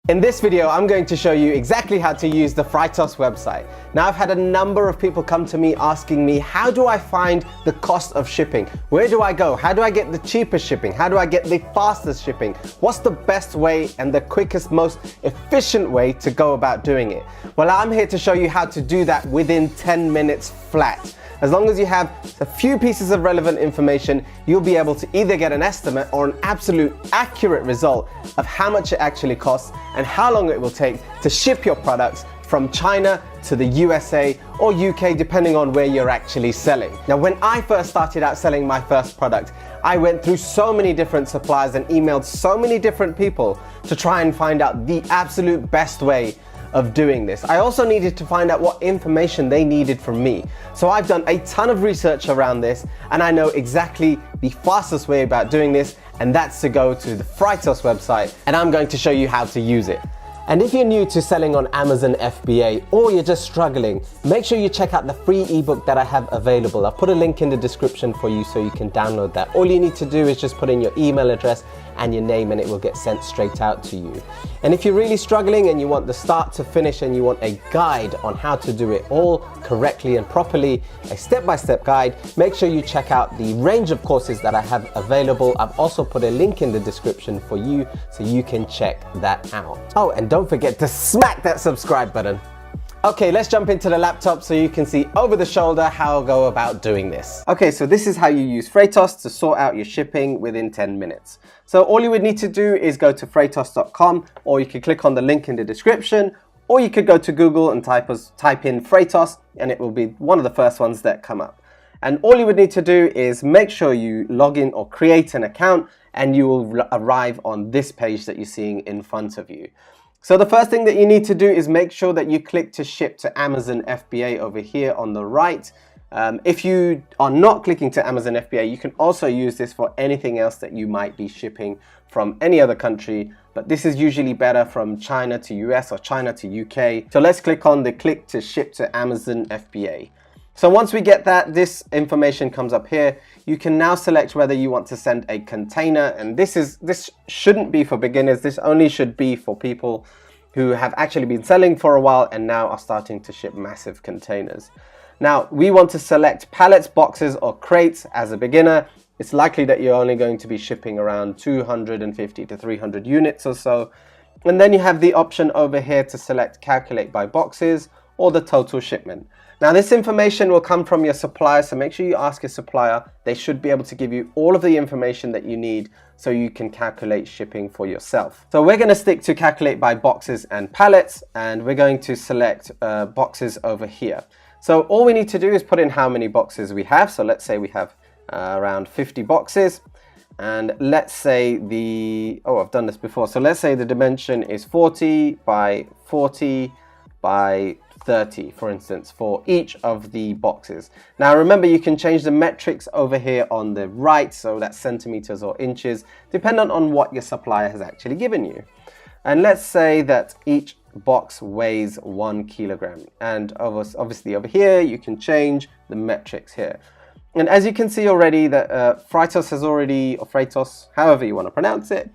In this video, I'm going to show you exactly how to use the Freightos website. Now, I've had a number of people come to me asking me, how do I find the cost of shipping? Where do I go? How do I get the cheapest shipping? How do I get the fastest shipping? What's the best way and the quickest, most efficient way to go about doing it? Well, I'm here to show you how to do that within 10 minutes flat. As long as you have a few pieces of relevant information, you'll be able to either get an estimate or an absolute accurate result of how much it actually costs and how long it will take to ship your products from China to the USA or UK, depending on where you're actually selling. Now, when I first started out selling my first product, I went through so many different suppliers and emailed so many different people to try and find out the absolute best way of doing this. I also needed to find out what information they needed from me. So I've done a ton of research around this, and I know exactly the fastest way about doing this, and that's to go to the Freightos website, and I'm going to show you how to use it. And if you're new to selling on Amazon FBA or you're just struggling, make sure you check out the free ebook that I have available. I'll put a link in the description for you so you can download that. All you need to do is just put in your email address and your name and it will get sent straight out to you. And if you're really struggling and you want the start to finish and you want a guide on how to do it all correctly and properly, a step-by-step guide, make sure you check out the range of courses that I have available. I've also put a link in the description for you so you can check that out. Oh, and don't forget to smack that subscribe button. Okay, let's jump into the laptop so you can see over the shoulder how I'll go about doing this. Okay, so this is how you use Freightos to sort out your shipping within 10 minutes. So all you would need to do is go to freightos.com, or you could click on the link in the description, or you could go to Google and type in Freightos and it will be one of the first ones that come up. And all you would need to do is make sure you log in or create an account and you will arrive on this page that you're seeing in front of you. So the first thing that you need to do is make sure that you click to ship to Amazon FBA over here on the right. If you are not clicking to Amazon FBA, you can also use this for anything else that you might be shipping from any other country, but this is usually better from China to US or China to UK. So let's click on the click to ship to Amazon FBA. So once we get that, this information comes up here. You can now select whether you want to send a container, and this shouldn't be for beginners. This only should be for people who have actually been selling for a while and now are starting to ship massive containers. Now, we want to select pallets, boxes, or crates as a beginner. It's likely that you're only going to be shipping around 250 to 300 units or so. And then you have the option over here to select calculate by boxes or the total shipment. Now, this information will come from your supplier, so make sure you ask your supplier. They should be able to give you all of the information that you need so you can calculate shipping for yourself. So we're going to stick to calculate by boxes and pallets, and we're going to select boxes over here. So all we need to do is put in how many boxes we have. So let's say we have around 50 boxes, and let's say I've done this before. So let's say the dimension is 40 by 40 by 30, for instance, for each of the boxes. Now remember, you can change the metrics over here on the right, so that's centimeters or inches, depending on what your supplier has actually given you. And let's say that each box weighs 1 kilogram. And obviously over here, you can change the metrics here. And as you can see already, that Freightos has already, or Freightos, however you want to pronounce it,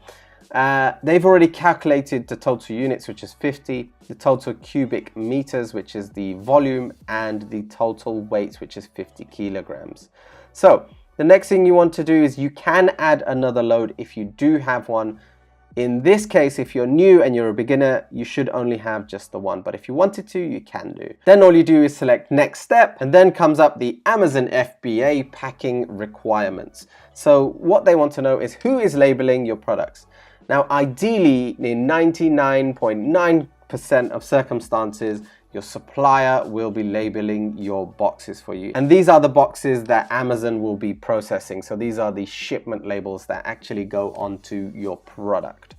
they've already calculated the total units, which is 50, the total cubic meters, which is the volume, and the total weight, which is 50 kilograms. So the next thing you want to do is you can add another load if you do have one. In this case, if you're new and you're a beginner, you should only have just the one, but if you wanted to, you can do. Then all you do is select next step, and then comes up the Amazon FBA packing requirements. So what they want to know is who is labeling your products. Now, ideally, in 99.9% of circumstances, your supplier will be labeling your boxes for you. And these are the boxes that Amazon will be processing. So these are the shipment labels that actually go onto your product.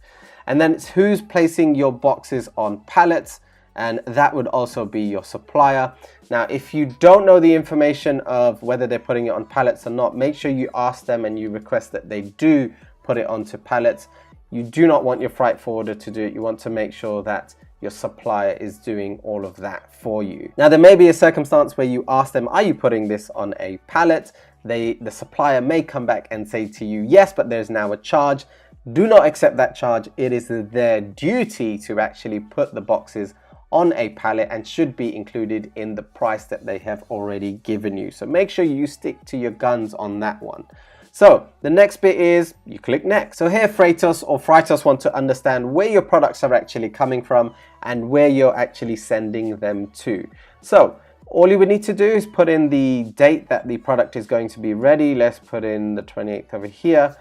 And then it's who's placing your boxes on pallets, and that would also be your supplier. Now, if you don't know the information of whether they're putting it on pallets or not, make sure you ask them and you request that they do put it onto pallets. You do not want your freight forwarder to do it. You want to make sure that your supplier is doing all of that for you. Now, there may be a circumstance where you ask them, are you putting this on a pallet? The supplier may come back and say to you, yes, but there's now a charge. do not accept that charge. It is their duty to actually put the boxes on a pallet and should be included in the price that they have already given you. So make sure you stick to your guns on that one. So the next bit is you click next. So here Freightos want to understand where your products are actually coming from and where you're actually sending them to. So all you would need to do is put in the date that the product is going to be ready. Let's put in the 28th over here.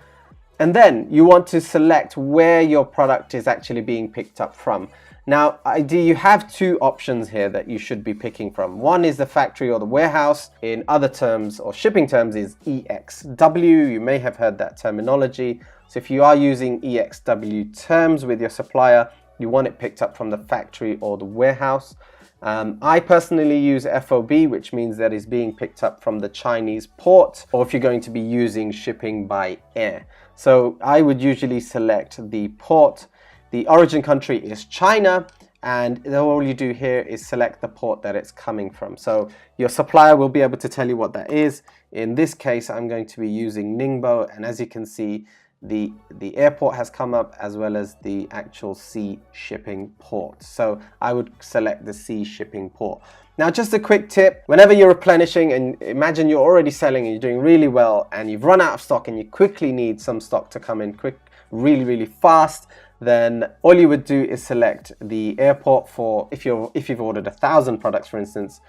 And then you want to select where your product is actually being picked up from. Now, you have two options here that you should be picking from. One is the factory or the warehouse. In other terms or shipping terms is EXW. You may have heard that terminology. So if you are using EXW terms with your supplier, you want it picked up from the factory or the warehouse. I personally use FOB, which means that it's being picked up from the Chinese port, or if you're going to be using shipping by air. So I would usually select the port. The origin country is China, and all you do here is select the port that it's coming from. So your supplier will be able to tell you what that is. In this case, I'm going to be using Ningbo, and as you can see, the airport has come up as well as the actual sea shipping port. So I would select the sea shipping port. Now, just a quick tip, whenever you're replenishing and imagine you're already selling and you're doing really well and you've run out of stock and you quickly need some stock to come in really fast, then all you would do is select the airport for, if you've ordered 1,000 products, for instance,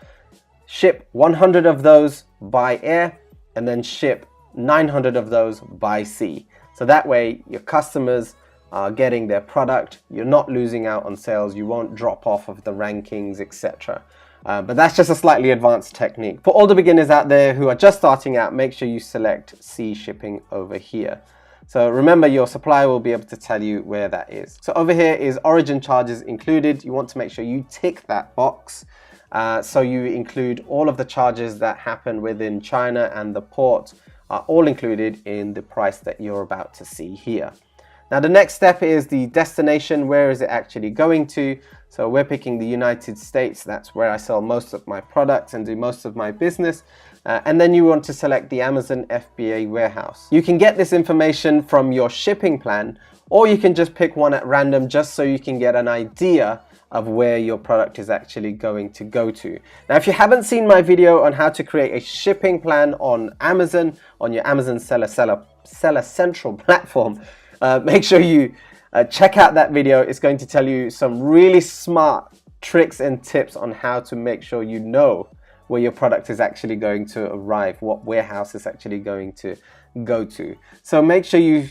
ship 100 of those by air and then ship 900 of those by sea. So that way your customers are getting their product, you're not losing out on sales, you won't drop off of the rankings, etc. But that's just a slightly advanced technique. For all the beginners out there who are just starting out, make sure you select sea shipping over here. So remember, your supplier will be able to tell you where that is. So over here is origin charges included. You want to make sure you tick that box. So you include all of the charges that happen within China, and the port are all included in the price that you're about to see here. Now the next step is the destination. Where is it actually going to? So we're picking the United States. That's where I sell most of my products and do most of my business. And then you want to select the Amazon FBA warehouse. You can get this information from your shipping plan, or you can just pick one at random just so you can get an idea of where your product is actually going to go to. Now, if you haven't seen my video on how to create a shipping plan on Amazon, on your Amazon Seller Central platform, make sure you check out that video. It's going to tell you some really smart tricks and tips on how to make sure you know where your product is actually going to arrive, what warehouse is actually going to go to. So make sure you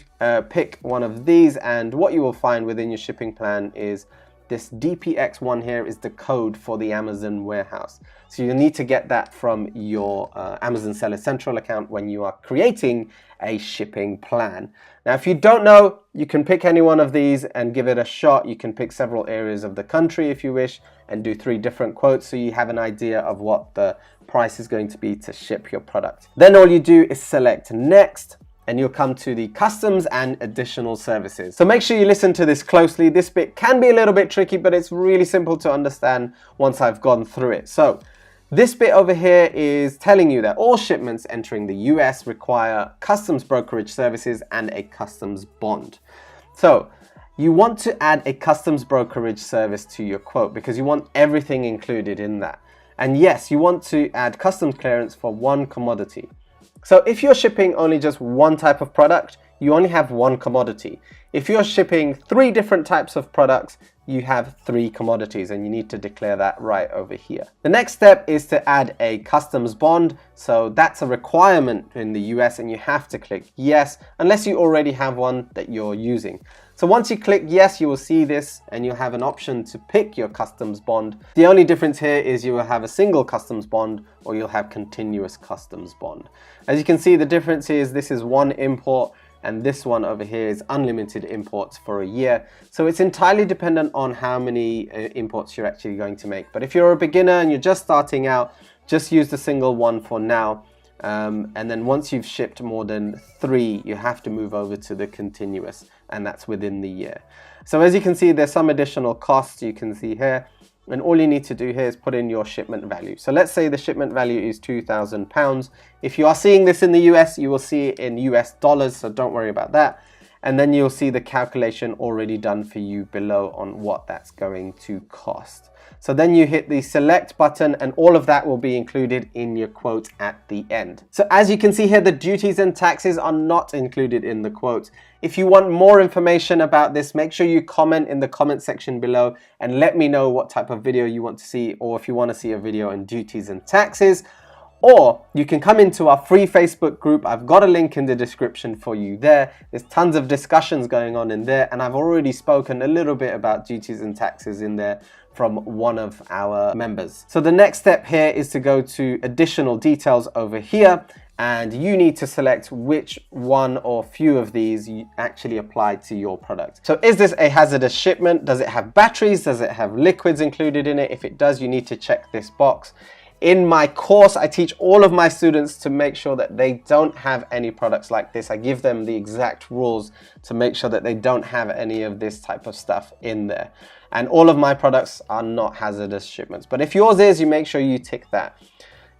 pick one of these, and what you will find within your shipping plan is this DPX1 here is the code for the Amazon warehouse. So you need to get that from your Amazon Seller Central account when you are creating a shipping plan. Now, if you don't know, you can pick any one of these and give it a shot. You can pick several areas of the country if you wish and do 3 different quotes so you have an idea of what the price is going to be to ship your product. Then all you do is select next, and you'll come to the customs and additional services. So make sure you listen to this closely. This bit can be a little bit tricky, but it's really simple to understand once I've gone through it. So this bit over here is telling you that all shipments entering the US require customs brokerage services and a customs bond. So you want to add a customs brokerage service to your quote because you want everything included in that. And yes, you want to add customs clearance for one commodity. So if you're shipping only just one type of product, you only have one commodity. If you're shipping 3 different types of products, you have 3 commodities, and you need to declare that right over here. The next step is to add a customs bond. So that's a requirement in the US, and you have to click yes, unless you already have one that you're using. So once you click yes, you will see this, and you'll have an option to pick your customs bond. The only difference here is you will have a single customs bond, or you'll have continuous customs bond. As you can see, the difference is this is 1 import, and this one over here is unlimited imports for a year. So it's entirely dependent on how many imports you're actually going to make. But if you're a beginner and you're just starting out, just use the single one for now. And then once you've shipped more than 3, you have to move over to the continuous, and that's within the year. So as you can see, there's some additional costs you can see here. And all you need to do here is put in your shipment value. So let's say the shipment value is £2,000. If you are seeing this in the US, you will see it in US dollars, so don't worry about that. and then you'll see the calculation already done for you below on what that's going to cost. So then you hit the select button and all of that will be included in your quote at the end. So as you can see here, the duties and taxes are not included in the quote. If you want more information about this, make sure you comment in the comment section below and let me know what type of video you want to see, or if you want to see a video on duties and taxes. Or you can come into our free Facebook group. I've got a link in the description for you there. There's tons of discussions going on in there, and I've already spoken a little bit about duties and taxes in there from one of our members. So the next step here is to go to additional details over here, and you need to select which one or few of these you actually apply to your product. So is this a hazardous shipment? Does it have batteries? Does it have liquids included in it? If it does, you need to check this box. In my course, I teach all of my students to make sure that they don't have any products like this. I give them the exact rules to make sure that they don't have any of this type of stuff in there. And all of my products are not hazardous shipments. But if yours is, you make sure you tick that.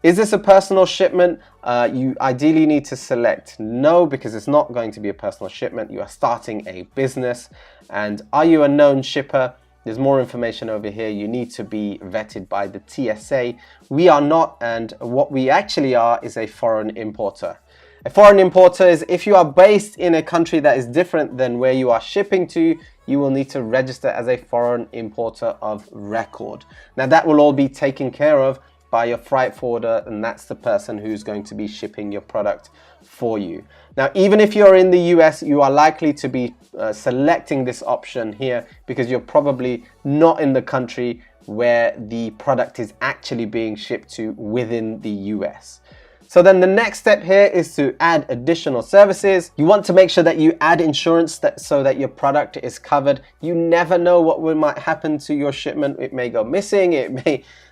Is this a personal shipment? You ideally need to select no, because it's not going to be a personal shipment. You are starting a business. And are you a known shipper? There's more information over here. You need to be vetted by the TSA. We are not, and what we actually are is a foreign importer. A foreign importer is if you are based in a country that is different than where you are shipping to, you will need to register as a foreign importer of record. Now that will all be taken care of by your freight forwarder, and that's the person who's going to be shipping your product for you. Now, even if you're in the US, you are likely to be selecting this option here because you're probably not in the country where the product is actually being shipped to within the US. So then the next step here is to add additional services. You want to make sure that you add insurance so that your product is covered. You never know what might happen to your shipment. It may go missing,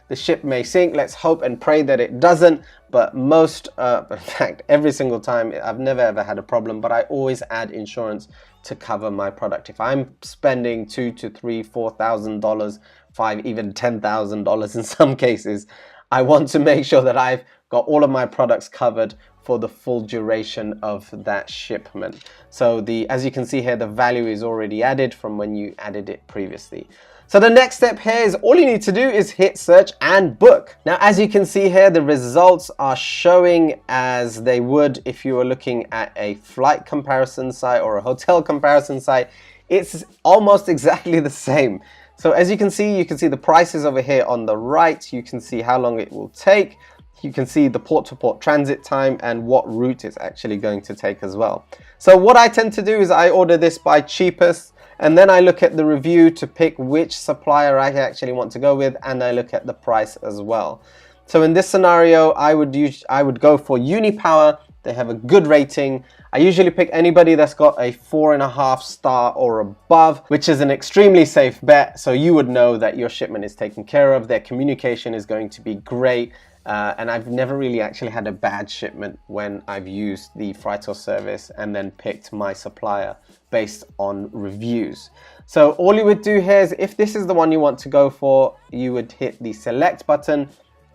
the ship may sink. Let's hope and pray that it doesn't. But in fact, every single time, I've never ever had a problem, but I always add insurance to cover my product. If I'm spending $2,000 to $3,000, $4,000, $5,000, even $10,000 in some cases, I want to make sure that I've got all of my products covered for the full duration of that shipment. So as you can see here, the value is already added from when you added it previously. So the next step here is all you need to do is hit search and book. Now, as you can see here, the results are showing as they would if you were looking at a flight comparison site or a hotel comparison site. It's almost exactly the same. So as you can see the prices over here on the right. You can see how long it will take. You can see the port-to-port transit time and what route it's actually going to take as well. So what I tend to do is I order this by cheapest, and then I look at the review to pick which supplier I actually want to go with, and I look at the price as well. So in this scenario, I would go for Unipower. They have a good rating. I usually pick anybody that's got a 4.5 star or above, which is an extremely safe bet. So you would know that your shipment is taken care of. Their communication is going to be great. And I've never really actually had a bad shipment when I've used the Freightos service and then picked my supplier based on reviews. So all you would do here is, if this is the one you want to go for, you would hit the select button,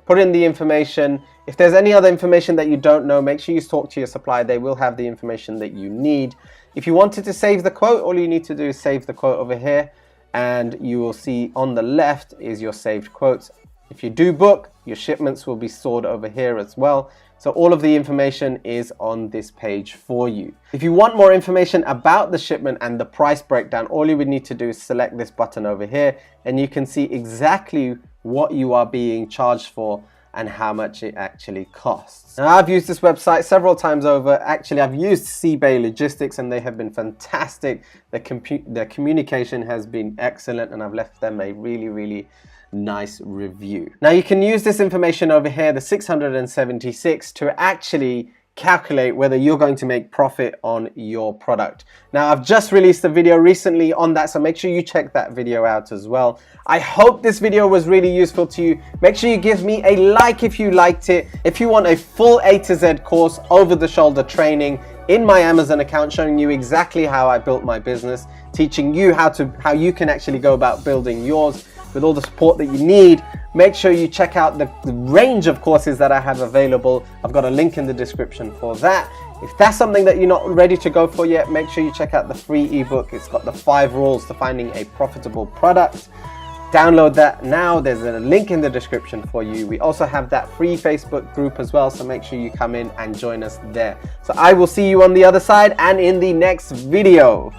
put in the information. If there's any other information that you don't know, make sure you talk to your supplier. They will have the information that you need. If you wanted to save the quote, all you need to do is save the quote over here, and you will see on the left is your saved quotes. If you do book, your shipments will be stored over here as well. So all of the information is on this page for you. If you want more information about the shipment and the price breakdown, all you would need to do is select this button over here, and you can see exactly what you are being charged for and how much it actually costs. Now, I've used this website several times over. Actually, I've used eBay Logistics and they have been fantastic. Their communication has been excellent, and I've left them a really, really nice review. Now you can use this information over here, the 676, to actually calculate whether you're going to make profit on your product. Now I've just released a video recently on that, so make sure you check that video out as well. I hope this video was really useful to you. Make sure you give me a like if you liked it. If you want a full A to Z course, over the shoulder training in my Amazon account showing you exactly how I built my business, teaching you how you can actually go about building yours with all the support that you need, make sure you check out the range of courses that I have available. I've got a link in the description for that. If that's something that you're not ready to go for yet, make sure you check out the free ebook. It's got the 5 rules to finding a profitable product. Download that now. There's a link in the description for you. We also have that free Facebook group as well, so make sure you come in and join us there. So I will see you on the other side and in the next video.